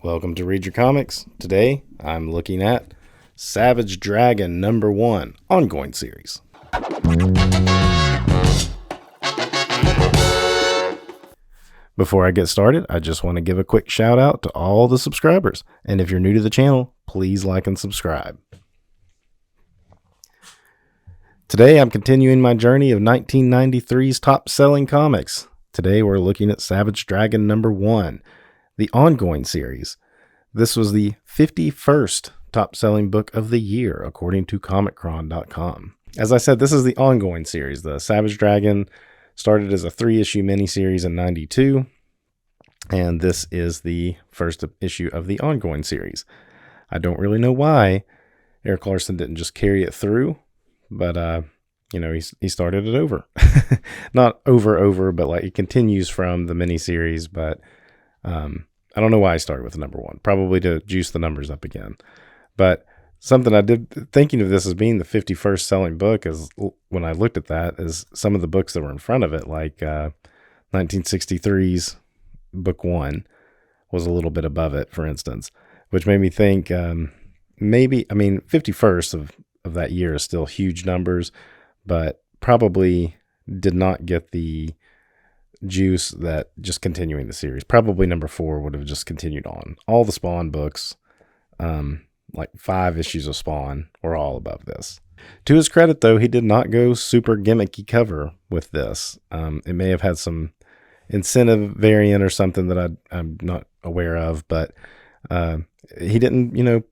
Welcome to Read Your Comics. Today, I'm looking at Savage Dragon #1 ongoing series. Before I get started, I just want to give a quick shout out to all the subscribers. And if you're new to the channel, please like and subscribe. Today, I'm continuing my journey of 1993's top-selling comics. Today, we're looking at Savage Dragon #1, the ongoing series. This was the 51st top-selling book of the year, according to comiccron.com. As I said, this is the ongoing series. The Savage Dragon started as a 3-issue miniseries in 92, and this is the first issue of the ongoing series. I don't really know why Erik Larsen didn't just carry it through, but he started it over. Not over, but like it continues from the miniseries, but I don't know why I started with the #1. Probably to juice the numbers up again. But something I did, thinking of this as being the 51st selling book, is when I looked at that, is some of the books that were in front of it, like 1963's book 1 was a little bit above it, for instance, which made me think 51st of that year is still huge numbers, but probably did not get the juice that just continuing the series. Probably #4 would have just continued on. All the Spawn books, like 5 issues of Spawn, were all above this. To his credit, though, he did not go super gimmicky cover with this. It may have had some incentive variant or something that I'm not aware of, but he didn't,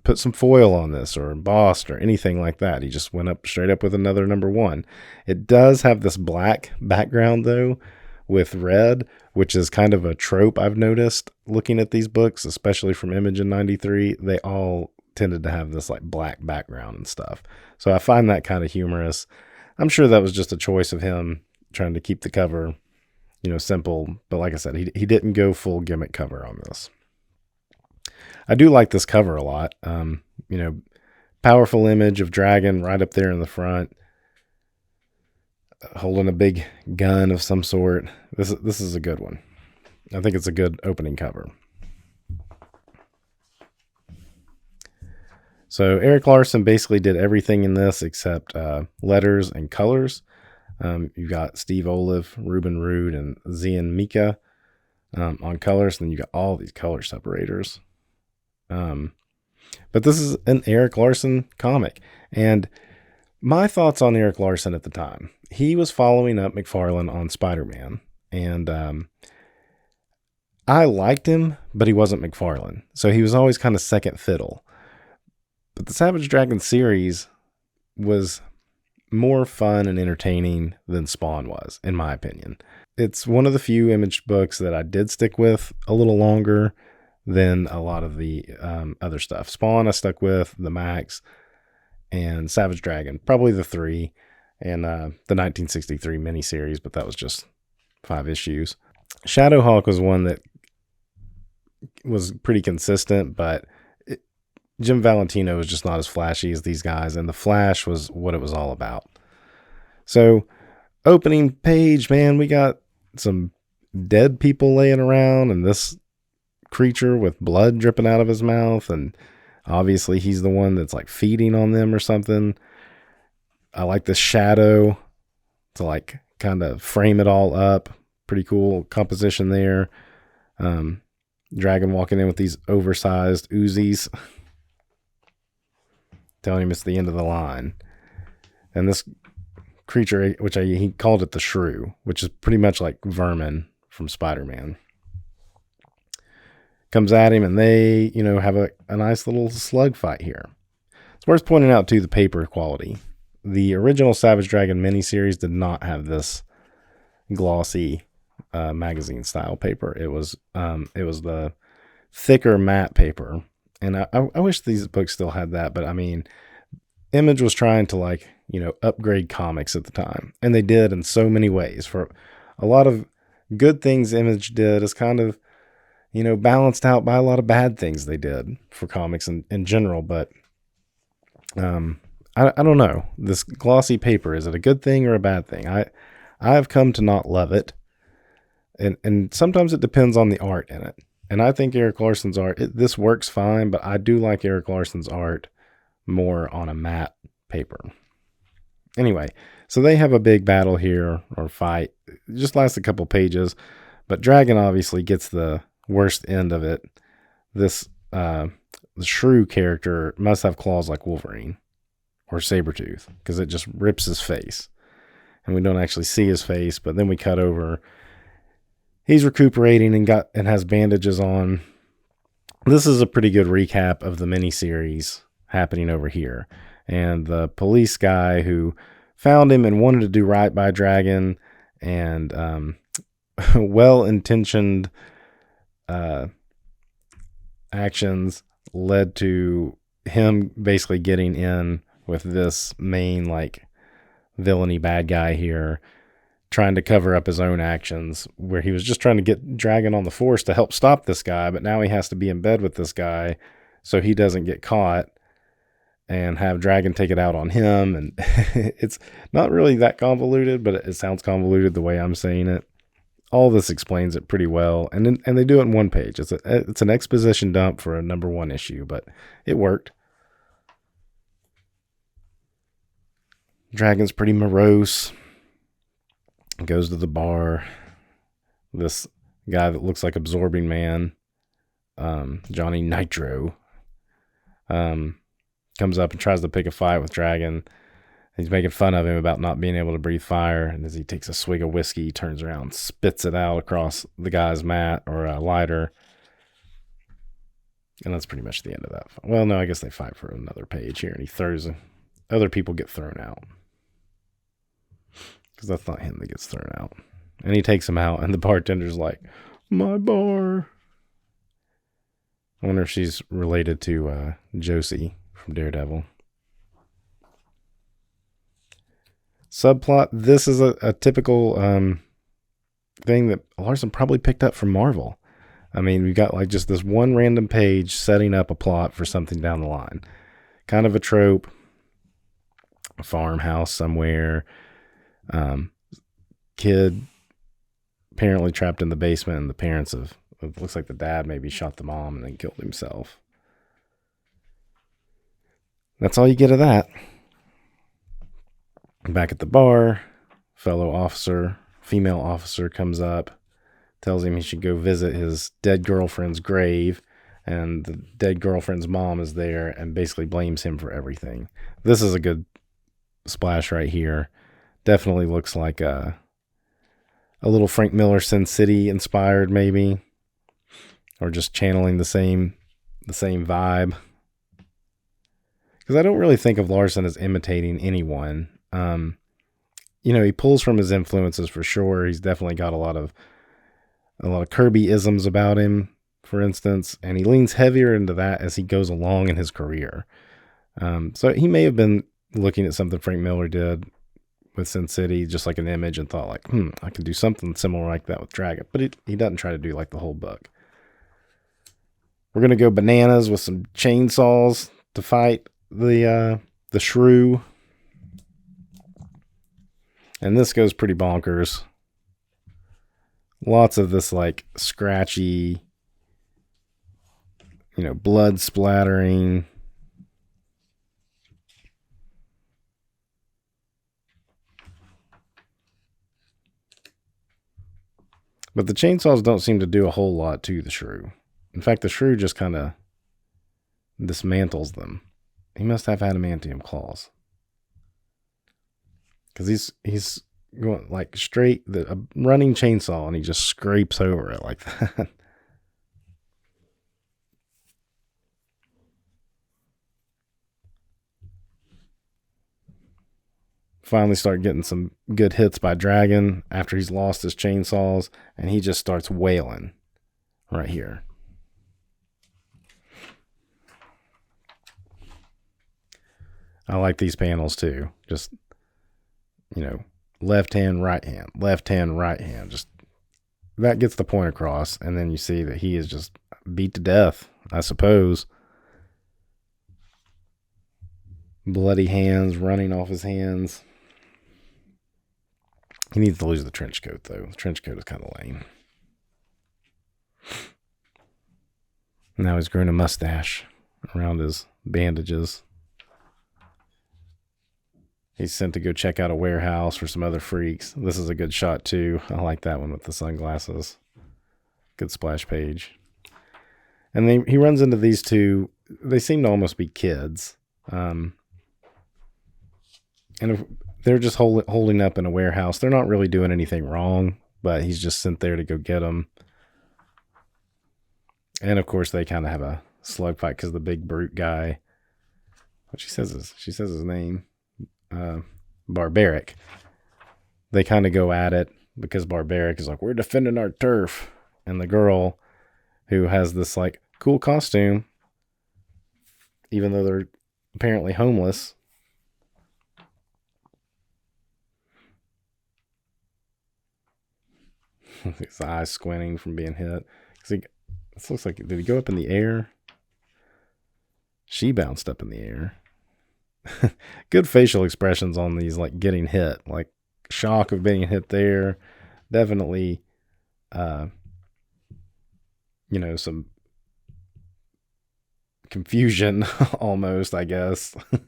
put some foil on this or embossed or anything like that. He just went up straight up with another #1. It does have this black background, though, with red, which is kind of a trope I've noticed looking at these books, especially from Image in 93. They all tended to have this like black background and stuff. So I find that kind of humorous. I'm sure that was just a choice of him trying to keep the cover, simple. But like I said, he didn't go full gimmick cover on this. I do like this cover a lot. Powerful image of dragon right up there in the front, holding a big gun of some sort. This is a good one. I think it's a good opening cover. So Erik Larsen basically did everything in this except letters and colors. You got Steve Olive, Ruben Rude, and Zian Mika on colors, and then you got all these color separators. But this is an Erik Larsen comic, and my thoughts on Erik Larsen at the time. He was following up McFarlane on Spider-Man, and I liked him, but he wasn't McFarlane, so he was always kind of second fiddle. But the Savage Dragon series was more fun and entertaining than Spawn was, in my opinion. It's one of the few Image books that I did stick with a little longer than a lot of the other stuff. Spawn I stuck with, the Max, and Savage Dragon, probably the 3, and the 1963 miniseries, but that was just 5 issues. Shadowhawk was one that was pretty consistent, but Jim Valentino was just not as flashy as these guys, and the Flash was what it was all about. So, opening page, man, we got some dead people laying around, and this creature with blood dripping out of his mouth, and obviously he's the one that's like feeding on them or something. I like the shadow to like kind of frame it all up. Pretty cool composition there. Dragon walking in with these oversized Uzis, telling him it's the end of the line. And this creature, which he called it the Shrew, which is pretty much like Vermin from Spider-Man, comes at him, and they, have a nice little slug fight here. It's worth pointing out, too, the paper quality. The original Savage Dragon miniseries did not have this glossy magazine-style paper. It was the thicker matte paper, and I wish these books still had that, but, Image was trying to, upgrade comics at the time, and they did in so many ways. For a lot of good things Image did is kind of balanced out by a lot of bad things they did for comics in general. But I don't know. This glossy paper, is it a good thing or a bad thing? I've come to not love it. And sometimes it depends on the art in it. And I think Erik Larsen's art, this works fine, but I do like Erik Larsen's art more on a matte paper. Anyway, so they have a big battle here, or fight. It just lasts a couple pages, but Dragon obviously gets the worst end of it. This the Shrew character must have claws like Wolverine or Sabretooth, because it just rips his face. And we don't actually see his face, but then we cut over. He's recuperating and has bandages on. This is a pretty good recap of the miniseries happening over here. And the police guy who found him and wanted to do right by Dragon, and well-intentioned actions led to him basically getting in with this main, like, villainy bad guy here, trying to cover up his own actions, where he was just trying to get Dragon on the force to help stop this guy, but now he has to be in bed with this guy so he doesn't get caught and have Dragon take it out on him. And it's not really that convoluted, but it sounds convoluted the way I'm saying it. All this explains it pretty well, and they do it in one page. It's an exposition dump for a #1 issue, but it worked. Dragon's pretty morose. Goes to the bar. This guy that looks like Absorbing Man, Johnny Nitro, comes up and tries to pick a fight with Dragon. He's making fun of him about not being able to breathe fire. And as he takes a swig of whiskey, he turns around, spits it out across the guy's mat or a lighter. And that's pretty much the end of that. Well, no, I guess they fight for another page here, and he throws. Other people get thrown out, because that's not him that gets thrown out. And he takes him out, and the bartender's like, "My bar." I wonder if she's related to Josie from Daredevil. Subplot. This is a typical thing that Larsen probably picked up from Marvel. I mean, we got like just this one random page setting up a plot for something down the line. Kind of a trope. A farmhouse somewhere. Kid apparently trapped in the basement, and the parents it looks like the dad maybe shot the mom and then killed himself. That's all you get of that. Back at the bar, female officer comes up, tells him he should go visit his dead girlfriend's grave, and the dead girlfriend's mom is there and basically blames him for everything. This is a good splash right here. Definitely looks like a little Frank Miller Sin City inspired, maybe, or just channeling the same vibe. Because I don't really think of Larsen as imitating anyone. He pulls from his influences for sure. He's definitely got a lot of Kirby-isms about him, for instance, and he leans heavier into that as he goes along in his career. So he may have been looking at something Frank Miller did with Sin City, just like an image, and thought like, I can do something similar like that with Dragon. But he doesn't try to do like the whole book. We're going to go bananas with some chainsaws to fight the shrew. And this goes pretty bonkers. Lots of this like scratchy, blood splattering. But the chainsaws don't seem to do a whole lot to the shrew. In fact, the shrew just kind of dismantles them. He must have adamantium claws. Because he's going like straight, a running chainsaw, and he just scrapes over it like that. Finally start getting some good hits by Dragon after he's lost his chainsaws, and he just starts wailing right here. I like these panels too. Just, left hand, right hand, left hand, right hand. Just that gets the point across. And then you see that he is just beat to death, I suppose. Bloody hands running off his hands. He needs to lose the trench coat, though. The trench coat is kind of lame. Now he's growing a mustache around his bandages. He's sent to go check out a warehouse for some other freaks. This is a good shot too. I like that one with the sunglasses. Good splash page. And he runs into these two. They seem to almost be kids. And if they're just holding up in a warehouse. They're not really doing anything wrong, but he's just sent there to go get them. And of course, they kind of have a slug fight because the big brute guy, what she says his name, Barbaric. They kind of go at it because Barbaric is like, we're defending our turf. And the girl who has this like cool costume, even though they're apparently homeless, his eyes squinting from being hit. This looks like, did he go up in the air? She bounced up in the air. Good facial expressions on these, like getting hit, like shock of being hit there. Definitely, some confusion almost, I guess. But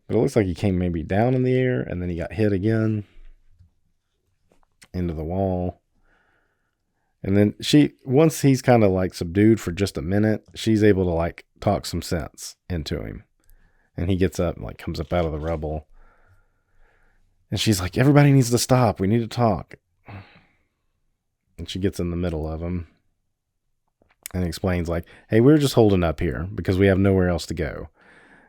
it looks like he came maybe down in the air and then he got hit again into the wall. And then once he's kind of like subdued for just a minute, she's able to like talk some sense into him. And he gets up and like comes up out of the rubble. And she's like, everybody needs to stop. We need to talk. And she gets in the middle of him and explains like, hey, we're just holding up here because we have nowhere else to go.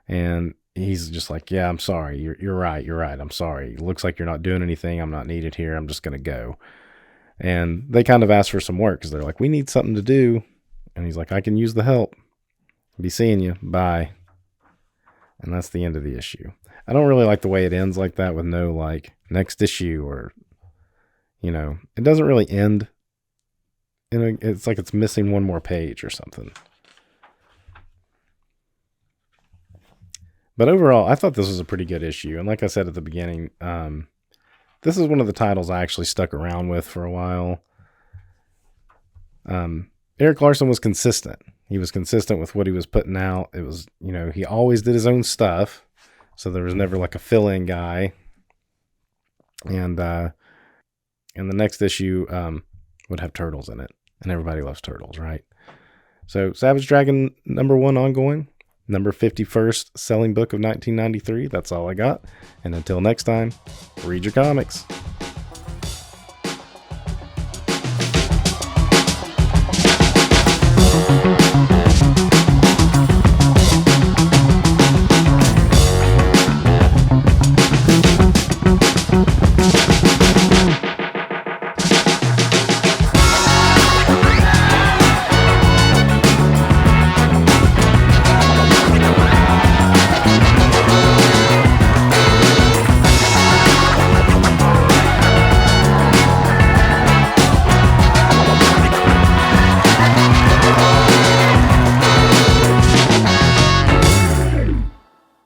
And he's just like, yeah, I'm sorry. You're right. I'm sorry. It looks like you're not doing anything. I'm not needed here. I'm just going to go. And they kind of ask for some work because they're like, we need something to do. And he's like, I can use the help. Be seeing you. Bye. And that's the end of the issue. I don't really like the way it ends like that with no like next issue or, it doesn't really end. It's like it's missing one more page or something. But overall, I thought this was a pretty good issue. And like I said at the beginning, this is one of the titles I actually stuck around with for a while. Erik Larsen was consistent. He was consistent with what he was putting out. It was, he always did his own stuff. So there was never like a fill-in guy. And the next issue would have turtles in it. And everybody loves turtles, right? So Savage Dragon #1 ongoing. Number 51st selling book of 1993. That's all I got. And until next time, read your comics.